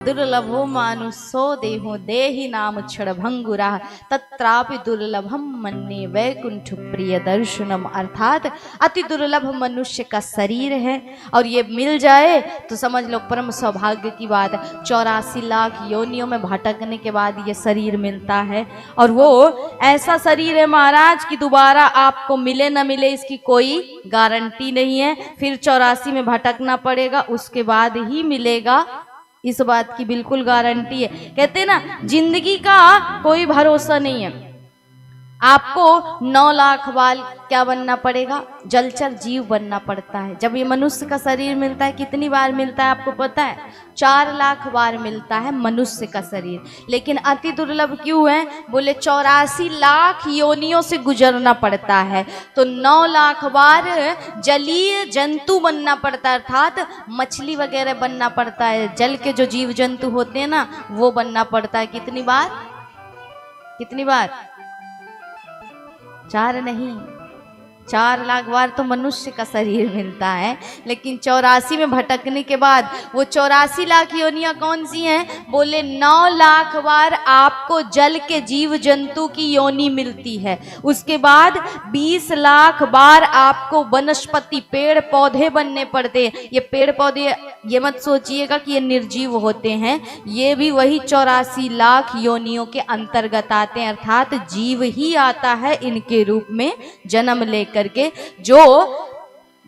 दुर्लभो मानुषो देहो देहि नाम क्षणभंगुरा तत्रापि दुर्लभम मन्ये वैकुंठ प्रिय दर्शनम। अर्थात अति दुर्लभ मनुष्य का शरीर है और ये मिल जाए तो समझ लो परम सौभाग्य की बात है। 84 लाख योनियों में भटकने के बाद ये शरीर मिलता है और वो ऐसा शरीर है महाराज कि दोबारा आपको मिले न मिले इसकी कोई गारंटी नहीं है। फिर 84 में भटकना पड़ेगा, उसके बाद ही मिलेगा, इस बात की बिल्कुल गारंटी है। कहते हैं ना जिंदगी का कोई भरोसा नहीं है। आपको 9 लाख बार क्या बनना पड़ेगा? जलचर जीव बनना पड़ता है। जब ये मनुष्य का शरीर मिलता है कितनी बार मिलता है आपको पता है? 4 लाख बार मिलता है मनुष्य का शरीर। लेकिन अति दुर्लभ क्यों है? बोले 84 लाख योनियों से गुजरना पड़ता है तो 9 लाख बार जलीय जंतु बनना पड़ता है, अर्थात मछली वगैरह बनना पड़ता है। जल के जो जीव जंतु होते हैं ना वो बनना पड़ता है। कितनी बार? कितनी बार? 4 नहीं, 4 लाख बार तो मनुष्य का शरीर मिलता है। लेकिन 84 में भटकने के बाद वो 84 लाख योनियां कौन सी हैं? बोले 9 लाख बार आपको जल के जीव जंतु की योनि मिलती है। उसके बाद 20 लाख बार आपको वनस्पति पेड़ पौधे बनने पड़ते हैं। ये पेड़ पौधे ये मत सोचिएगा कि ये निर्जीव होते हैं, ये भी वही 84 लाख योनियों के अंतर्गत आते हैं। अर्थात जीव ही आता है इनके रूप में जन्म लेकर के, जो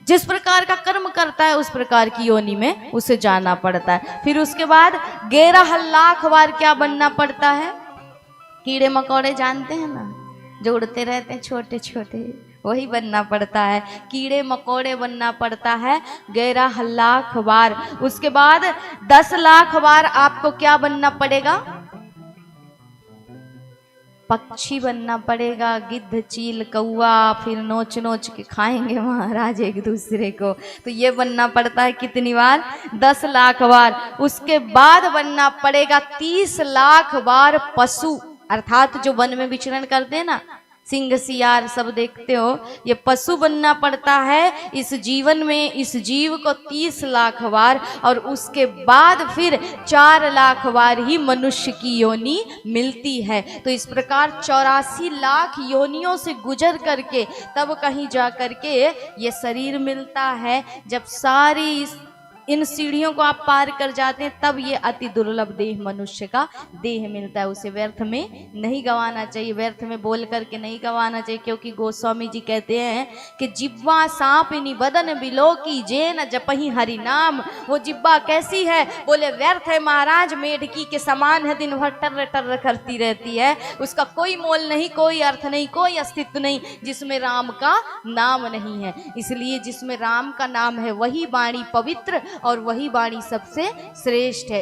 जिस प्रकार का कर्म करता है उस प्रकार की योनि में उसे जाना पड़ता है। फिर उसके बाद 11 लाख बार क्या बनना पड़ता है? कीड़े मकोड़े जानते हैं ना, जो उड़ते रहते हैं छोटे छोटे, वही बनना पड़ता है। कीड़े मकोड़े बनना पड़ता है 11 लाख बार। उसके बाद 10 लाख बार आपको क्या बनना पड़ेगा? पक्षी बनना पड़ेगा, गिद्ध चील कौआ, फिर नोच नोच के खाएंगे महाराज एक दूसरे को। तो ये बनना पड़ता है कितनी बार? 10 लाख बार। उसके बाद बनना पड़ेगा 30 लाख बार पशु, अर्थात जो वन में विचरण करते हैं ना, सिंह सियार सब देखते हो, ये पशु बनना पड़ता है इस जीवन में, इस जीव को 30 लाख बार। और उसके बाद फिर 4 लाख बार ही मनुष्य की योनि मिलती है। तो इस प्रकार 84 लाख योनियों से गुजर करके तब कहीं जा करके ये शरीर मिलता है। जब सारी इन सीढ़ियों को आप पार कर जाते हैं तब ये अति दुर्लभ देह मनुष्य का देह मिलता है। उसे व्यर्थ में नहीं गंवाना चाहिए, व्यर्थ में बोल करके नहीं गंवाना चाहिए। क्योंकि गोस्वामी जी कहते हैं कि जिब्वा सांपिनी बदन बिलो की जे न जपही हरि नाम। वो जिब्बा कैसी है? बोले व्यर्थ है महाराज, मेढकी के समान है, दिन भर टर्र टर्र करती रहती है, उसका कोई मोल नहीं, कोई अर्थ नहीं, कोई अस्तित्व नहीं, जिसमें राम का नाम नहीं है। इसलिए जिसमें राम का नाम है वही वाणी पवित्र और वही वाणी सबसे श्रेष्ठ है।